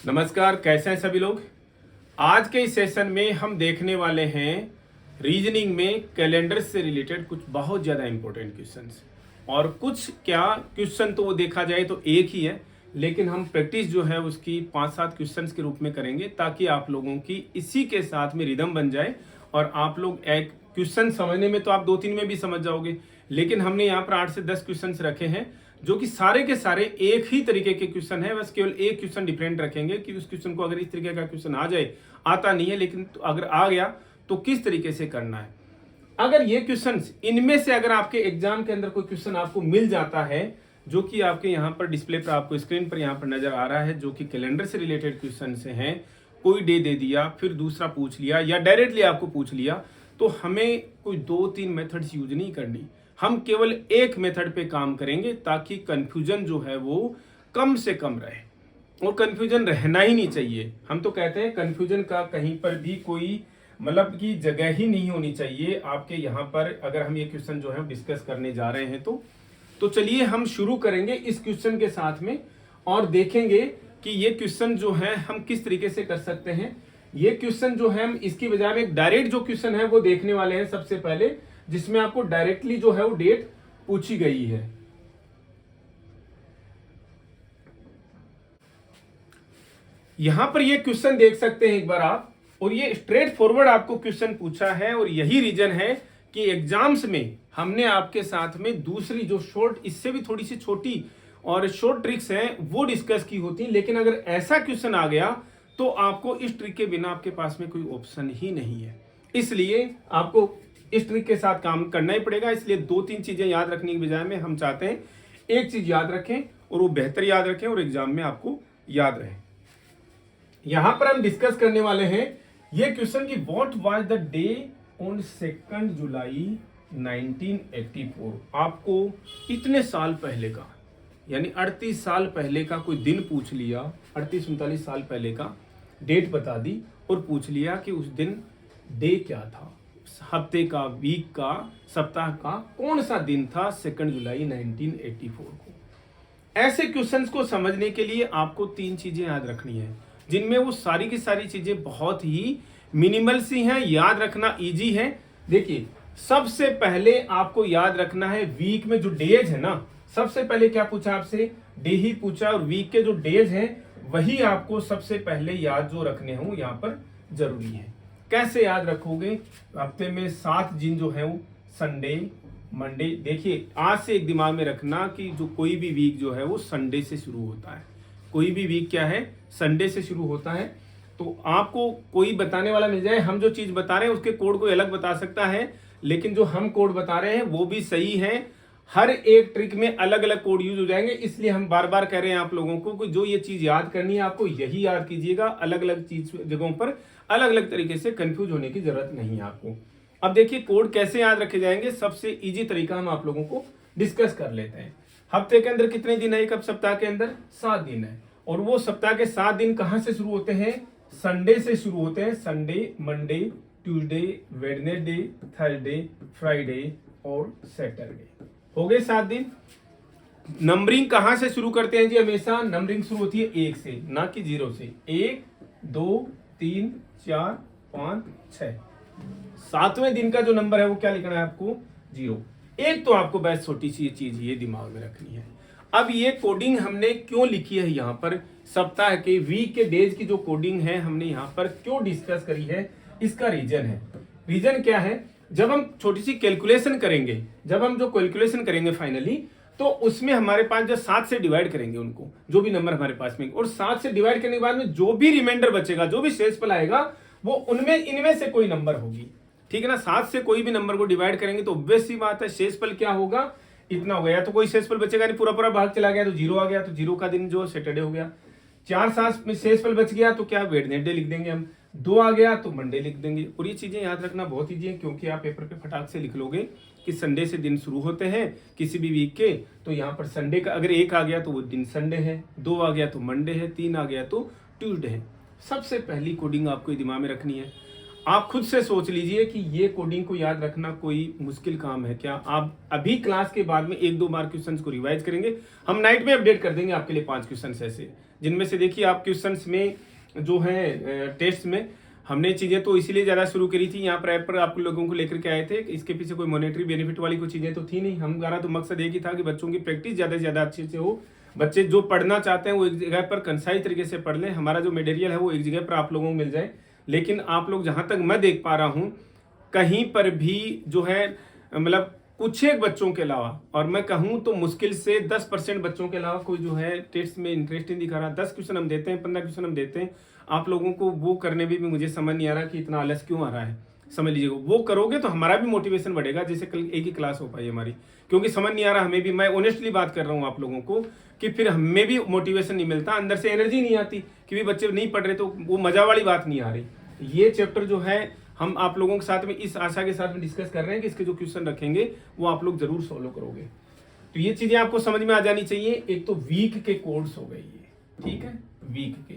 नमस्कार, कैसे हैं सभी लोग। आज के इस सेशन में हम देखने वाले हैं रीजनिंग में कैलेंडर से रिलेटेड कुछ बहुत ज़्यादा इंपॉर्टेंट क्वेश्चंस। और कुछ क्या क्वेश्चन तो वो देखा जाए तो एक ही है, लेकिन हम प्रैक्टिस जो है उसकी 5-7 क्वेश्चंस के रूप में करेंगे ताकि आप लोगों की इसी के साथ में रिदम बन जाए और आप लोग एक क्वेश्चन समझने में तो आप 2-3 में भी समझ जाओगे, लेकिन हमने यहाँ पर 8 से 10 क्वेश्चन रखे हैं जो कि सारे के सारे एक ही तरीके के क्वेश्चन है। बस केवल एक क्वेश्चन डिफरेंट रखेंगे कि उस क्वेश्चन को अगर इस तरीके का क्वेश्चन आ जाए, आता नहीं है लेकिन तो अगर आ गया तो किस तरीके से करना है। अगर ये क्वेश्चन इनमें से अगर आपके एग्जाम के अंदर कोई क्वेश्चन आपको मिल जाता है जो कि आपके यहाँ पर डिस्प्ले पर आपको स्क्रीन पर यहाँ पर नजर आ रहा है, जो कि कैलेंडर से रिलेटेड क्वेश्चन से हैं, कोई डे दे दिया फिर दूसरा पूछ लिया या डायरेक्टली आपको पूछ लिया, तो हमें कोई 2-3 मेथड्स यूज नहीं करनी। हम केवल एक मेथड पे काम करेंगे ताकि कंफ्यूजन जो है वो कम से कम रहे। और कंफ्यूजन रहना ही नहीं चाहिए। हम तो कहते हैं कंफ्यूजन का कहीं पर भी कोई मतलब की जगह ही नहीं होनी चाहिए आपके यहाँ पर। अगर हम ये क्वेश्चन जो है डिस्कस करने जा रहे हैं तो चलिए हम शुरू करेंगे इस क्वेश्चन के साथ में और देखेंगे कि ये क्वेश्चन जो है हम किस तरीके से कर सकते हैं। ये क्वेश्चन जो है हम इसकी बजाय में एक डायरेक्ट जो क्वेश्चन है वो देखने वाले हैं सबसे पहले, जिसमें आपको डायरेक्टली जो है वो डेट पूछी गई है। यहां पर ये क्वेश्चन देख सकते हैं एक बार आप, और ये स्ट्रेट फॉरवर्ड आपको क्वेश्चन पूछा है और यही रीजन है कि एग्जाम्स में हमने आपके साथ में दूसरी जो शॉर्ट, इससे भी थोड़ी सी छोटी और शॉर्ट ट्रिक्स हैं वो डिस्कस की होती, लेकिन अगर ऐसा क्वेश्चन आ गया तो आपको इस ट्रिक के बिना आपके पास में कोई ऑप्शन ही नहीं है। इसलिए आपको इस ट्रिक के साथ काम करना ही पड़ेगा। इसलिए 2-3 चीजें याद रखने की बजाय में हम चाहते हैं एक चीज याद रखें और वो बेहतर याद रखें और एग्जाम में आपको याद रहे। यहां पर हम डिस्कस करने वाले हैं ये क्वेश्चन की what was the day on 2 जुलाई 1984। आपको इतने साल पहले का यानी 38 साल पहले का कोई दिन पूछ लिया, 38-39 साल पहले का डेट बता दी और पूछ लिया कि उस दिन डे क्या था, हफ्ते का, वीक का, सप्ताह का कौन सा दिन था 2 जुलाई 1984 को। ऐसे क्वेश्चंस को समझने के लिए आपको 3 चीजें याद रखनी है, जिनमें वो सारी की सारी चीजें बहुत ही मिनिमल सी हैं, याद रखना इजी है। देखिए, सबसे पहले आपको याद रखना है वीक में जो डेज है ना, सबसे पहले क्या पूछा आपसे, डे ही पूछा, और वीक के जो डेज हैं वही आपको सबसे पहले याद जो रखने हों यहाँ पर जरूरी है। कैसे याद रखोगे, हफ्ते में 7 दिन जो है वो संडे, मंडे। देखिए, आज से एक दिमाग में रखना कि जो कोई भी वीक जो है वो संडे से शुरू होता है। कोई भी वीक क्या है, संडे से शुरू होता है। तो आपको कोई बताने वाला मिल जाए, हम जो चीज बता रहे हैं उसके कोड कोई अलग बता सकता है, लेकिन जो हम कोड बता रहे हैं वो भी सही है। हर एक ट्रिक में अलग अलग कोड यूज हो जाएंगे, इसलिए हम बार बार कह रहे हैं आप लोगों को कि जो ये चीज याद करनी है आपको यही याद कीजिएगा। अलग अलग चीज जगहों पर अलग अलग तरीके से कंफ्यूज होने की जरूरत नहीं है आपको। अब देखिए कोड कैसे याद रखे जाएंगे, सबसे इजी तरीका हम आप लोगों को डिस्कस कर लेते हैं। हफ्ते के अंदर कितने दिन है, एक सप्ताह के अंदर 7 दिन है, और वो सप्ताह के 7 दिन कहां से शुरू होते हैं, संडे से शुरू होते हैं। Sunday, Monday, Tuesday, Wednesday, Thursday, Friday और सैटरडे। हो गए 7 दिन। नंबरिंग कहां से शुरू करते हैं जी, हमेशा नंबरिंग शुरू होती है 1 से, ना कि 0 से। 1, 2, 3, 4, 5, 6। 7वें दिन का जो नंबर है वो क्या लिखना है आपको, 0। एक तो आपको बस छोटी सी चीज ये दिमाग में रखनी है। अब ये कोडिंग हमने क्यों लिखी है यहाँ पर, सप्ताह के, वीक के डेज की जो कोडिंग है हमने यहाँ पर क्यों डिस्कस करी है, इसका रीजन है। रीजन क्या है, जब हम छोटी सी कैलकुलेशन करेंगे, जब हम जो कैलकुलेशन करेंगे फाइनली, तो उसमें हमारे पास जो 7 से डिवाइड करेंगे उनको, जो भी नंबर हमारे पास में, और 7 से डिवाइड करने के बाद में जो भी रिमाइंडर बचेगा, जो भी शेषफल आएगा, वो उनमें इनमें से कोई नंबर होगी। ठीक है ना, 7 से कोई भी नंबर को डिवाइड करेंगे तो ऑब्वियस सी बात है शेषफल क्या होगा, इतना हो गया। तो कोई शेषफल बचेगा नहीं, पूरा पूरा भाग चला गया तो 0 आ गया, तो 0 का दिन जो सैटरडे हो गया। 4-7 में शेषफल बच गया तो क्या, वेडनेसडे लिख देंगे हम। 2 आ गया तो मंडे लिख देंगे। और ये चीजें याद रखना बहुत ईजी है, क्योंकि आप पेपर पे फटाक से लिख लोगे कि संडे से दिन शुरू होते हैं किसी भी वीक के, तो यहाँ पर संडे का अगर 1 आ गया तो वो दिन संडे है, 2 आ गया तो मंडे है, 3 आ गया तो ट्यूसडे है। सबसे पहली कोडिंग आपको दिमाग में रखनी है। आप खुद से सोच लीजिए कि ये कोडिंग को याद रखना कोई मुश्किल काम है क्या? आप अभी क्लास के बाद में 1-2 बार क्वेश्चंस को रिवाइज करेंगे, हम नाइट में अपडेट कर देंगे आपके लिए 5 क्वेश्चंस ऐसे, जिनमें से देखिए आप क्वेश्चंस में जो है टेस्ट में हमने चीजें तो इसीलिए ज्यादा शुरू करी थी, यहाँ पर ऐप पर आप लोगों को लेकर के आए थे, इसके पीछे कोई मॉनेटरी बेनिफिट वाली कोई चीजें तो थी नहीं। हमारा तो मकसद एक ही था कि बच्चों की प्रैक्टिस ज्यादा से ज्यादा अच्छे से हो, बच्चे जो पढ़ना चाहते हैं वो एक जगह पर कंसाइज तरीके से पढ़ लें, हमारा जो मटेरियल है वो एक जगह पर आप लोगों को मिल जाए। लेकिन आप लोग जहां तक मैं देख पा रहा हूं, कहीं पर भी जो है मतलब कुछ एक बच्चों के अलावा, और मैं कहूं तो मुश्किल से 10% बच्चों के अलावा कोई जो है टेस्ट में इंटरेस्ट नहीं दिखा रहा। 10 क्वेश्चन हम देते हैं, 15 क्वेश्चन हम देते हैं, आप लोगों को वो करने में भी मुझे समझ नहीं आ रहा कि इतना आलस क्यों आ रहा है। समझ लीजिएगा, वो करोगे तो हमारा भी मोटिवेशन बढ़ेगा, जैसे कल एक ही क्लास हो पाई हमारी, क्योंकि समझ नहीं आ रहा हमें भी। मैं ऑनेस्टली बात कर रहा हूँ आप लोगों को कि फिर हमें भी मोटिवेशन नहीं मिलता, अंदर से एनर्जी नहीं आती कि भी बच्चे नहीं पढ़ रहे तो वो मजा वाली बात नहीं आ रही। ये चैप्टर जो है हम आप लोगों के साथ में इस आशा के साथ में डिस्कस कर रहे हैं कि इसके जो क्वेश्चन रखेंगे वो आप लोग जरूर सॉल्व करोगे। तो ये चीजें आपको समझ में आ जानी चाहिए। एक तो वीक के कोड्स हो गए ये, ठीक है, वीक के।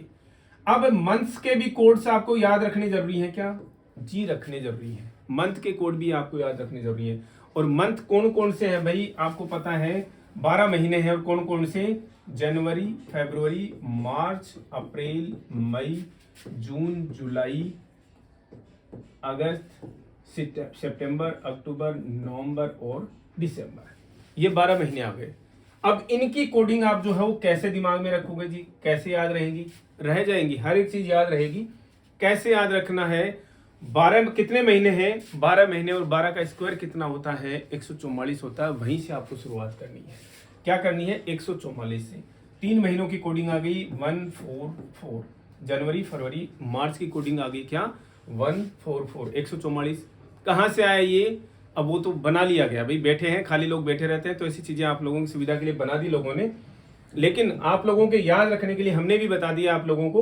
अब मंथ्स के भी कोड्स आपको याद रखने जरूरी है क्या? जी रखने जरूरी है, मंथ के कोड भी आपको याद रखने जरूरी है। और मंथ कौन कौन से हैं भाई? आपको पता है 12 महीने हैं, और कौन कौन से? जनवरी, फरवरी, मार्च, अप्रैल, मई, जून, जुलाई, अगस्त, सितंबर, अक्टूबर, नवंबर और दिसंबर, ये 12 महीने आ गए। अब इनकी कोडिंग आप जो है वो कैसे दिमाग में रखोगे जी? कैसे याद रहेगी? रह जाएंगी, हर एक चीज याद रहेगी। कैसे याद रखना है? 12 कितने महीने हैं? 12 महीने, और 12 का स्क्वायर कितना होता है? 144 होता है। वहीं से आपको शुरुआत करनी है। क्या करनी है? 144 से। 3 महीनों की कोडिंग आ गई 144, जनवरी, फरवरी, मार्च की कोडिंग आ गई क्या? 144, 144। कहाँ से आया ये? अब वो तो बना लिया गया भाई, बैठे हैं खाली लोग बैठे रहते हैं, तो ऐसी चीजें आप लोगों की सुविधा के लिए बना दी लोगों ने। लेकिन आप लोगों के याद रखने के लिए हमने भी बता दिया आप लोगों को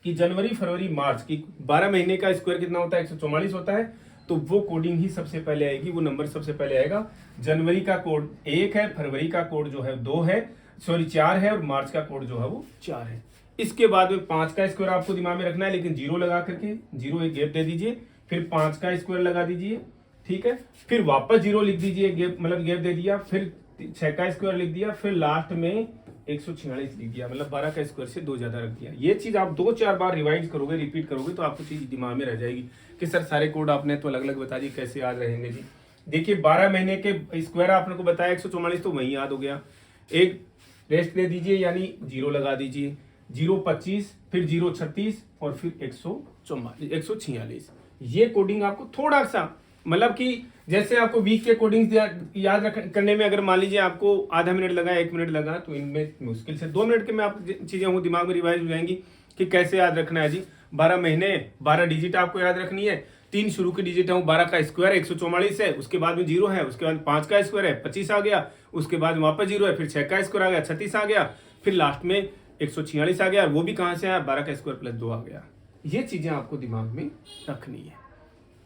कि जनवरी, फरवरी, मार्च की 12 महीने का स्क्वायर कितना होता है? 144 होता है। तो वो कोडिंग ही सबसे पहले आएगी, वो नंबर सबसे पहले आएगा। जनवरी का कोड 1 है, फरवरी का कोड जो है 2 है, सॉरी 4 है, और मार्च का कोड जो है वो 4 है। इसके बाद में 5 का स्क्वायर आपको दिमाग में रखना है, लेकिन 0 लगा करके, 0 एक गैप दे दीजिए, फिर 5 का स्क्वायर लगा दीजिए, ठीक है, फिर वापस 0 लिख दीजिए, गैप मतलब गैप दे दिया, फिर 6 का स्क्वायर लिख दिया, फिर लास्ट में 146 लिख दिया, मतलब 12 का स्क्वायर से 2 ज्यादा रख दिया। ये चीज आप 2-4 बार रिवाइज करोगे, रिपीट करोगे, तो आपको चीज दिमाग में रह जाएगी कि सर सारे कोड आपने तो अलग अलग बता दी, कैसे याद रहेंगे जी? देखिए 12 महीने के स्क्वायर आपने को बताया 144, तो वही याद हो गया। एक रेस्ट दे दीजिए, यानी 0 लगा दीजिए, 025, फिर 036 और फिर 146। ये कोडिंग आपको थोड़ा सा मतलब कि जैसे आपको वीक के कोडिंग याद करने में अगर मान लीजिए आपको आधा मिनट लगा, 1 मिनट लगा, तो इनमें मुश्किल से 2 मिनट के में आप चीजें वो दिमाग में रिवाइज हो जाएंगी कि कैसे याद रखना है जी। 12 महीने, 12 डिजिट आपको याद रखनी है। 3 शुरू की डिजिट है, 12 का स्क्वायर 144 है, उसके बाद में 0 है, उसके बाद 5 का स्क्वायर है 25 आ गया, उसके बाद वापस 0 है, फिर 6 का स्क्वायर आ गया 36 आ गया, फिर लास्ट में 146 आ गया, वो भी कहां से आया? 12 का स्क्वायर प्लस 2 आ गया। ये चीजें आपको दिमाग में रखनी है,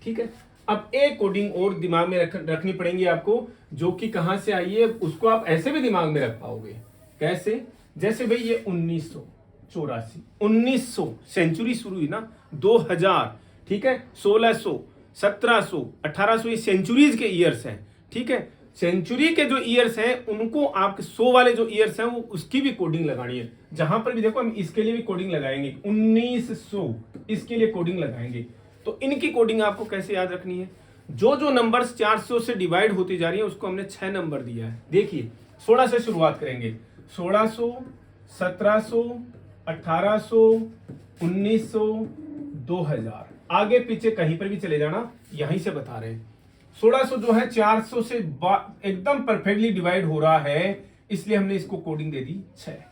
ठीक है। अब एक कोडिंग और दिमाग में रखनी पड़ेंगी आपको, जो कि कहां से आई है, उसको आप ऐसे भी दिमाग में रख पाओगे। कैसे? जैसे भाई ये 1984, 1900 सेंचुरी शुरू हुई ना, 2000, ठीक है, 1600, 1700, 1800, ये सेंचुरीज के ईयर्स हैं, ठीक है। सेंचुरी के जो ईयर्स हैं उनको आपके 100 वाले जो ईयर्स हैं वो उसकी भी कोडिंग लगानी है। जहां पर भी देखो हम इसके लिए भी कोडिंग लगाएंगे, 1900 इसके लिए कोडिंग लगाएंगे। तो इनकी कोडिंग आपको कैसे याद रखनी है? जो जो नंबर्स 400 से डिवाइड होती जा रही है उसको हमने 6 नंबर दिया है। देखिए 16 से शुरुआत करेंगे, 1600, 1700, 1800, 1900, 2000, आगे पीछे कहीं पर भी चले जाना, यहीं से बता रहे हैं। 1600 जो है 400 से एकदम परफेक्टली डिवाइड हो रहा है, इसलिए हमने इसको कोडिंग दे दी 6,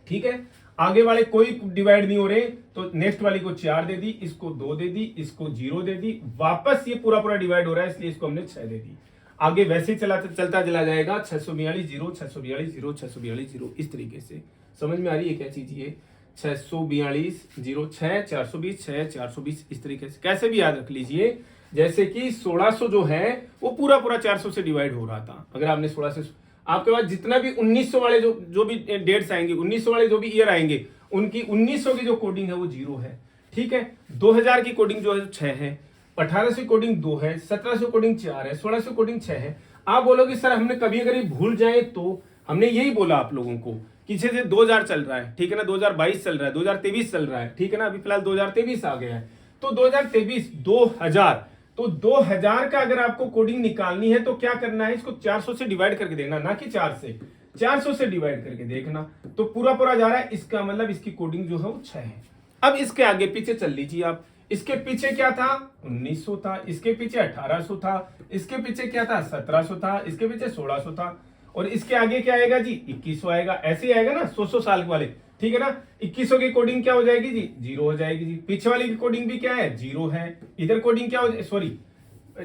ठीक है। आगे वाले कोई डिवाइड नहीं हो रहे, तो नेक्स्ट वाली को 4 दे दी, इसको 2 दे दी, इसको 0 दे दी, वापस ये पूरा पूरा डिवाइड हो रहा है, इसलिए इसको हमने 6 दे दी। आगे वैसे ही चलता चला जाएगा, 642 0, 642 0, 642 0, इस तरीके से। समझ में आ रही है क्या चीज? ये 642 0, 6, 420, 6, 420, इस तरीके से कैसे भी याद रख लीजिए। जैसे कि 1600 जो है वो पूरा पूरा 400 से डिवाइड हो रहा था। अगर आपने 16 से, आपके पास जितना भी 1900 वाले जो भी डेट्स आएंगे, 1900 वाले जो भी ईयर आएंगे, उनकी 1900 की जो कोडिंग है वो 0 है। ठीक है। 2000 की कोडिंग जो है 6 है, 1800 की कोडिंग 2 है, 1700 कोडिंग 4 है, 1600 कोडिंग 6 है। आप बोलोगे सर हमने कभी अगर ये भूल जाए तो, हमने यही बोला आप लोगों को कि जैसे 2000 चल रहा है, ठीक है ना, 2022 चल रहा है, 2023 चल रहा है, ठीक है ना, अभी फिलहाल 2023 आ गया है, तो 2023 2000, तो 2000 का अगर आपको कोडिंग निकालनी है तो क्या करना है, इसको 400 से डिवाइड करके देखना, ना कि 4 से, 400 से डिवाइड करके देखना, तो पूरा पूरा जा रहा है, इसका मतलब इसकी कोडिंग जो है वो 6 है। अब इसके आगे पीछे चल लीजिए आप, इसके पीछे क्या था, 1900 था, इसके पीछे 1800 था, इसके पीछे क्या था, 1700 था, इसके पीछे 1600 था, और इसके आगे क्या आएगा जी, 2100 आएगा। ऐसे ही आएगा ना 100 साल वाले, ठीक है ना। 2100 की कोडिंग क्या हो जाएगी जी, 0 हो जाएगी जी। पीछे वाली की कोडिंग भी क्या है, 0 है। इधर कोडिंग क्या हो, सॉरी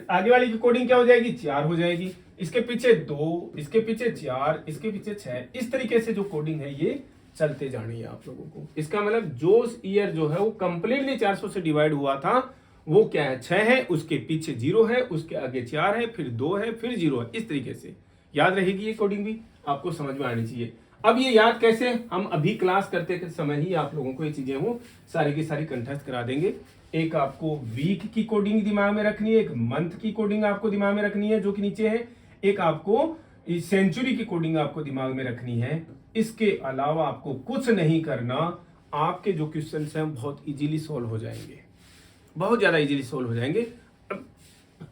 आगे वाली की कोडिंग क्या हो जाएगी, 4 हो जाएगी। इसके पीछे 2, इसके पीछे 4, इसके पीछे 6, इस तरीके से जो कोडिंग है ये चलते जानी है आप लोगों को। इसका मतलब जो ईयर जो है वो कंप्लीटली 400 से डिवाइड हुआ था वो क्या है, 6 है, उसके पीछे 0 है, उसके आगे 4 है, फिर 2 है, फिर 0 है। इस तरीके से याद रहेगी ये कोडिंग भी, आपको समझ में आनी चाहिए। अब ये याद कैसे, हम अभी क्लास करते समय ही आप लोगों को ये चीजें वो सारी की सारी कंठस्थ करा देंगे। एक आपको वीक की कोडिंग दिमाग में रखनी है, एक मंथ की कोडिंग आपको दिमाग में रखनी है जो कि नीचे है, एक आपको सेंचुरी की कोडिंग आपको दिमाग में रखनी है। इसके अलावा आपको कुछ नहीं करना, आपके जो क्वेश्चन हैं बहुत इजीली सॉल्व हो जाएंगे, बहुत ज्यादा इजीली सॉल्व हो जाएंगे।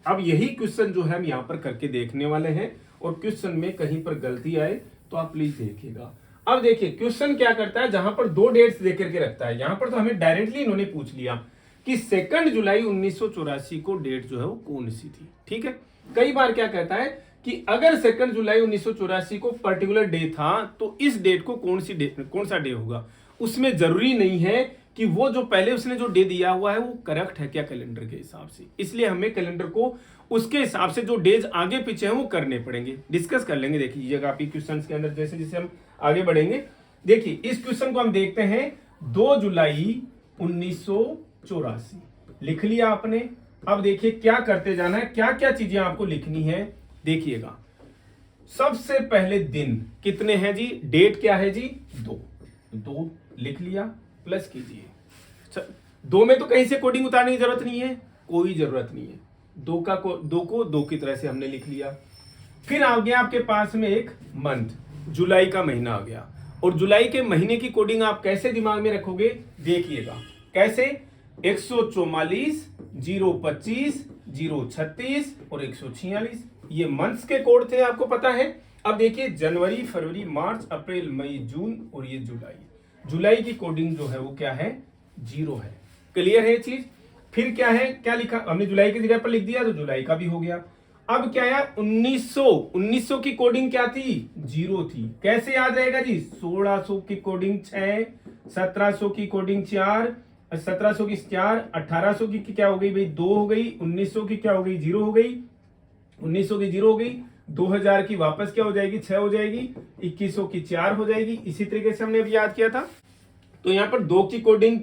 अब यही क्वेश्चन जो है हम यहाँ पर करके देखने वाले हैं, और क्वेश्चन में कहीं पर गलती आए तो आप प्लीज देखिएगा। अब देखिए क्वेश्चन क्या करता है, जहां पर 2 डेट्स देकर के रखता है, यहां पर तो हमें डायरेक्टली इन्होंने पूछ लिया कि 2 जुलाई 1984 को डेट जो है वो कौन सी थी, ठीक है। कई बार क्या कहता है कि अगर 2 जुलाई 1984 को पर्टिकुलर डे था तो इस डेट को कौन सा डे होगा। उसमें जरूरी नहीं है कि वो जो पहले उसने जो डे दिया हुआ है वो करेक्ट है क्या कैलेंडर के हिसाब से, इसलिए हमें कैलेंडर को उसके हिसाब से जो डेज आगे पीछे हैं वो करने पड़ेंगे। डिस्कस कर लेंगे, देखिएगा आप क्वेश्चन के अंदर जैसे जैसे हम आगे बढ़ेंगे। देखिए इस क्वेश्चन को हम देखते हैं, 2 जुलाई 1984 लिख लिया आपने। अब देखिए क्या करते जाना है, क्या क्या चीजें आपको लिखनी है, देखिएगा। सबसे पहले दिन कितने हैं जी, डेट क्या है जी, 2 लिख लिया, प्लस कीजिए। 2 में तो कहीं से कोडिंग उतारने की जरूरत नहीं है, कोई जरूरत नहीं है। 2 को 2 की तरह से हमने लिख लिया। फिर आ गया आपके पास में एक मंथ, जुलाई का महीना आ गया, और जुलाई के महीने की कोडिंग आप कैसे दिमाग में रखोगे, देखिएगा कैसे, 144, 025, 036 और 146, ये मंथ्स के कोड थे, आपको पता है। अब देखिए जनवरी, फरवरी, मार्च, अप्रैल, मई, जून और ये जुलाई की कोडिंग जो है वो क्या है, 0 है। क्लियर है ये चीज। फिर क्या है, क्या लिखा हमने, जुलाई की जगह पर लिख दिया तो जुलाई का भी हो गया। अब क्या है, 1900 की कोडिंग क्या थी, 0 थी। कैसे याद रहेगा जी, 1600 की कोडिंग 6, 1700 की कोडिंग 4, 1700 की 4, 1800 की क्या हो गई भाई, 2 हो गई, 1900 की क्या हो गई, 0 हो गई, 1900 की 0 हो गई, 2000 की वापस क्या हो जाएगी, 6 हो जाएगी, 2100 की 4 हो जाएगी। इसी तरीके से हमने अभी याद किया था। तो यहाँ पर 2 की कोडिंग,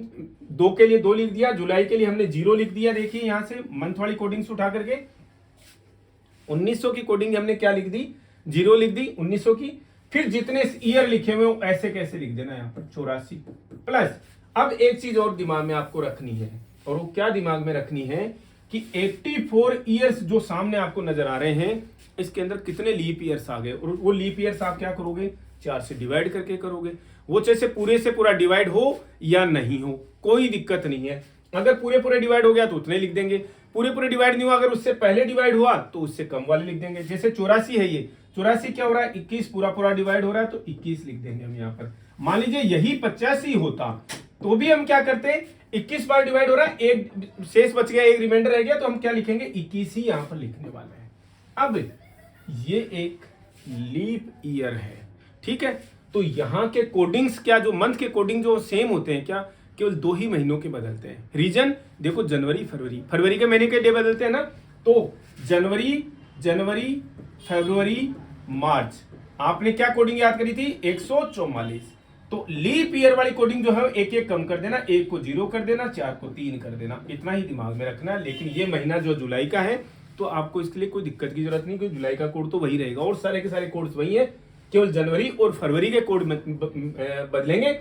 2 के लिए 2 लिख दिया, जुलाई के लिए हमने 0 लिख दिया। देखिए यहां से मंथ वाली कोडिंग से उठा करके 1900 की कोडिंग हमने क्या लिख दी, 0 लिख दी 1900 की। फिर जितने ईयर लिखे हुए ऐसे कैसे लिख देना, यहाँ पर 84 प्लस। अब एक चीज और दिमाग में आपको रखनी है, और वो क्या दिमाग में रखनी है कि 84 ईयर्स जो सामने आपको नजर आ रहे हैं, इसके अंदर कितने लीप ईयर्स आ गए, और वो लीप ईयर्स आप क्या करोगे, 4 से डिवाइड करके करोगे। वो जैसे पूरे से पूरा डिवाइड हो या नहीं हो, कोई दिक्कत नहीं है। अगर पूरे डिवाइड हो गया तो उतने लिख देंगे, पूरे डिवाइड नहीं हुआ, अगर उससे पहले डिवाइड हुआ तो उससे कम वाले लिख देंगे। जैसे 84 है, ये 84 क्या हो रहा है, 21 पूरा डिवाइड हो रहा है तो 21 लिख देंगे हम यहाँ पर। मान लीजिए यही 85 होता तो भी हम क्या करते, 21 बार डिवाइड हो रहा है, एक शेष बच गया, एक रिमाइंडर रह गया, तो हम क्या लिखेंगे, 21 ही यहाँ पर लिखने वाले हैं। अब ये एक लीप ईयर है, ठीक है। तो यहाँ के कोडिंग्स क्या, जो मंथ के कोडिंग जो सेम होते हैं क्या, केवल 2 ही महीनों के बदलते हैं। रीजन देखो, जनवरी फरवरी के महीने के डे बदलते हैं ना, तो जनवरी फरवरी मार्च, आपने क्या कोडिंग याद करी थी, 144। तो लीप ईयर वाली कोडिंग जो है एक एक कम कर देना, 1 को 0 कर देना, 4 को 3 कर देना, इतना ही दिमाग में रखना। लेकिन ये महीना जो जुलाई का है तो आपको इसके लिए कोई दिक्कत की जरूरत नहीं, क्योंकि जुलाई का कोड तो वही रहेगा और सारे के सारे कोड्स वही है, केवल जनवरी और फरवरी के कोड बदलेंगे।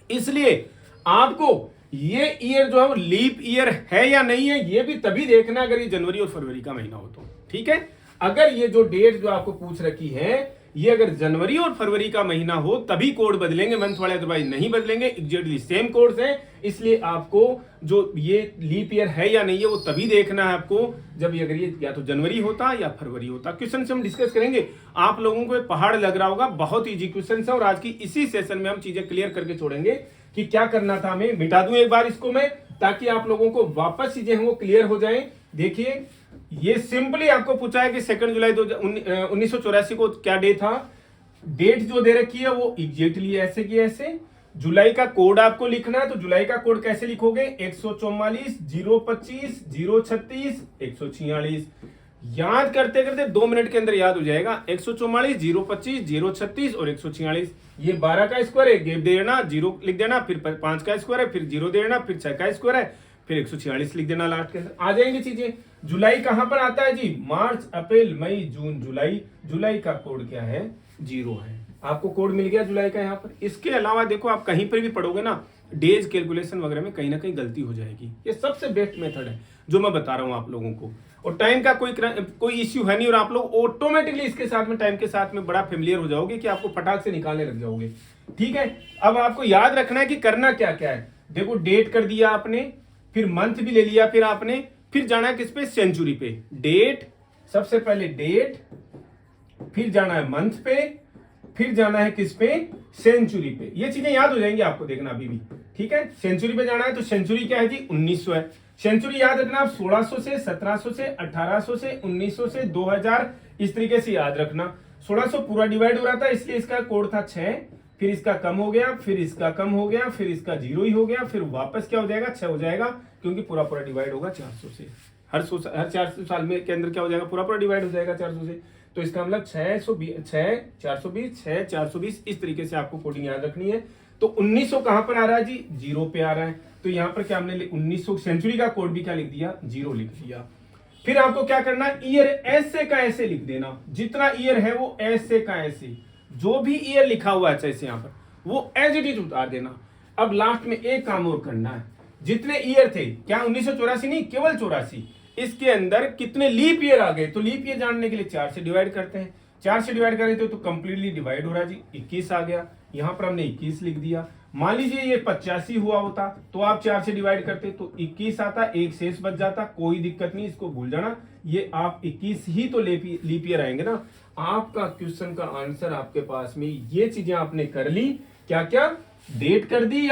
इसलिए आपको ये ईयर जो है वो लीप ईयर है या नहीं है, ये भी तभी देखना अगर ये जनवरी और फरवरी का महीना हो तो। ठीक है, अगर ये जो डेट जो आपको पूछ रखी है ये अगर जनवरी और फरवरी का महीना हो तभी कोड बदलेंगे, मंथ वाले अदरवाइज नहीं बदलेंगे। एग्जैक्टली सेम कोड्स हैं, इसलिए आपको जो ये लीप ईयर है या नहीं है वो तभी देखना है आपको जब ये अगर ये या तो जनवरी होता या फरवरी होता। क्वेश्चन से हम डिस्कस करेंगे, आप लोगों को पहाड़ लग रहा होगा, बहुत इजी क्वेश्चन है और आज की इसी सेशन में हम चीजें क्लियर करके छोड़ेंगे कि क्या करना था हमें। मिटा दूं एक बार इसको मैं, ताकि आप लोगों को वापस चीजें वो क्लियर हो जाएं। देखिए ये सिंपली आपको पूछा है कि 2 जुलाई 1984 को क्या डे था। डेट जो दे रखी है वो एग्जैक्टली ऐसे की ऐसे। जुलाई का कोड आपको लिखना है, तो जुलाई का कोड कैसे लिखोगे, 144 025 036 146। याद करते करते 2 मिनट के अंदर याद हो जाएगा। 144 025 036 और 146। ये 12 का स्क्वायर है, गैप दे देना, 0 लिख देना, फिर 5 का स्क्वायर है, फिर 0 दे देना, फिर 6 का स्क्वायर है, फिर 146 लिख देना लास्ट के अंदर। आ जाएंगी चीजें। जुलाई कहां पर आता है जी, मार्च अप्रैल मई जून जुलाई। जुलाई का कोड क्या है, 0 है। आपको कोड मिल गया जुलाई का यहाँ पर। इसके अलावा देखो आप कहीं पर भी पढ़ोगे ना, डेज कैलकुलेशन वगैरह में कहीं ना कहीं गलती हो जाएगी। ये सबसे बेस्ट मेथड है जो मैं बता रहा हूं आप लोगों को, और टाइम का कोई इश्यू है नहीं, और आप लोग ऑटोमेटिकली इसके साथ में टाइम के साथ में बड़ा फेमिलियर हो जाओगे कि आपको फटाक से निकालने लग जाओगे। ठीक है, अब आपको याद रखना है कि करना क्या क्या है। देखो डेट कर दिया आपने, फिर मंथ भी ले लिया, फिर आपने फिर जाना है किस पे, सेंचुरी पे। डेट, सबसे पहले डेट, फिर जाना है मंथ पे, फिर जाना है किस पे, सेंचुरी पे। ये चीजें याद हो जाएंगी आपको, देखना अभी भी। ठीक है, सेंचुरी पे जाना है तो सेंचुरी क्या है जी, 1900 है। सेंचुरी याद रखना आप 1600 से 1700 से 1800 से 1900 से 2000, इस तरीके से याद रखना। 1600 पूरा डिवाइड हो रहा था इसलिए इसका कोड था 6, फिर इसका कम हो गया, फिर इसका कम हो गया, फिर इसका 0 ही हो गया, फिर वापस क्या हो जाएगा, 6 हो जाएगा, क्योंकि पूरा पूरा डिवाइड होगा 400 से। हर 400 साल में के अंदर क्या हो जाएगा, पूरा पूरा डिवाइड हो जाएगा 400 से। तो इसका मतलब 6 420 इस तरीके से आपको कोडिंग याद रखनी है। तो 1900 कहां पर आ रहा है जी, 0 पे आ रहा है, तो यहां पर क्या हमने 1900 सेंचुरी का कोड भी क्या लिख दिया, 0 लिख दिया। फिर आपको क्या करना है, ईयर ऐसे का ऐसे लिख देना। जितना ईयर है वो ऐसे का ऐसे, जो भी ईयर लिखा हुआ है जैसे यहां पर वो एज इट इज उतार देना। अब लास्ट में एक काम और करना है, जितने ईयर थे, क्या 1984 नहीं, केवल 84, इसके अंदर कितने लीप ईयर आ गए, तो लीप ईयर जानने के लिए 4 से डिवाइड करते हैं। 4 से डिवाइड करें तो कंप्लीटली डिवाइड हो रहा है जी, 21 आ गया। यहां पर हमने 21 लिख दिया। मान लीजिए ये 85 हुआ होता तो आप 4 से डिवाइड करते तो 21 आता, एक शेष बच जाता, कोई दिक्कत नहीं, इसको भूल जाना। ये आप 21 ही तो लीप ईयर आएंगे ना। आपका क्वेश्चन का आंसर आपके पास में, ये चीजें आपने कर ली। क्या क्या, डेट कर दी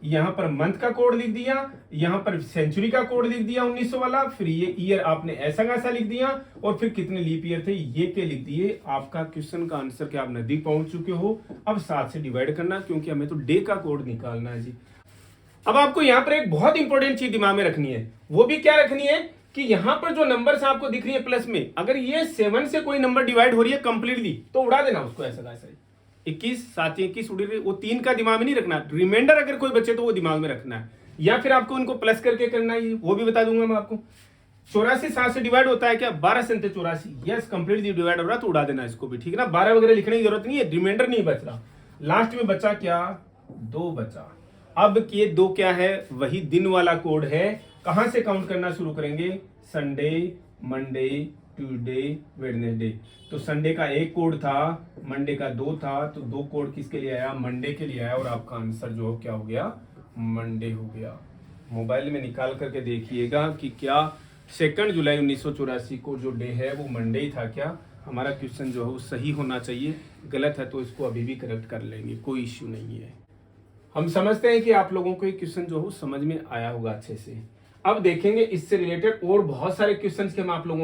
यहां पर मंथ का कोड लिख दिया, यहां पर सेंचुरी का कोड लिख दिया 1900 वाला, फिर ये ईयर आपने ऐसा कैसा लिख दिया, और फिर कितने लीप ईयर थे ये के लिख दिए। आपका क्वेश्चन का आंसर क्या आप नजदीक पहुंच चुके हो। अब 7 से डिवाइड करना, क्योंकि हमें तो डे का कोड निकालना है जी। अब आपको यहां पर एक बहुत इंपॉर्टेंट चीज दिमाग में रखनी है, वो भी क्या रखनी है कि यहां पर जो नंबर्स आपको दिख रही है प्लस में, अगर ये 7 से कोई नंबर डिवाइड हो रही है कंप्लीटली तो उड़ा देना उसको, ऐसा का ऐसा। 21 7 21 उड़ी रही, वो 3 का दिमाग में नहीं रखना। रिमाइंडर अगर कोई बचे तो वो दिमाग में रखना है, या फिर आपको उनको प्लस करके करना है, वो भी बता दूंगा मैं आपको। 84 7 से डिवाइड होता है क्या, 12 से 84, यस कंप्लीटली डिवाइड हो रहा है, तो उड़ा देना इसको भी। ठीक है ना, 12 वगैरह लिखने की जरूरत नहीं है, रिमाइंडर नहीं बच रहा। लास्ट में बचा क्या, 2 बचा। अब ये 2 क्या है, वही दिन वाला कोड है। कहां से काउंट करना शुरू करेंगे, संडे, मंडे, ट्यूसडे, वेडनेसडे। तो संडे का 1 कोड था, मंडे का 2 था, तो 2 कोड किसके लिए आया, मंडे के लिए आया, और आपका आंसर जो क्या हो गया, मंडे हो गया। मोबाइल में निकाल करके देखिएगा कि क्या 2 जुलाई 1984 को जो डे है वो मंडे ही था क्या। हमारा क्वेश्चन जो है वो सही होना चाहिए, गलत है तो इसको अभी भी करेक्ट कर लेंगे, कोई इश्यू नहीं है। हम समझते हैं कि आप लोगों को ये क्वेश्चन जो है समझ में आया होगा अच्छे से। अब देखेंगे इससे रिलेटेड और बहुत सारे क्वेश्चंस के हम आप लोगों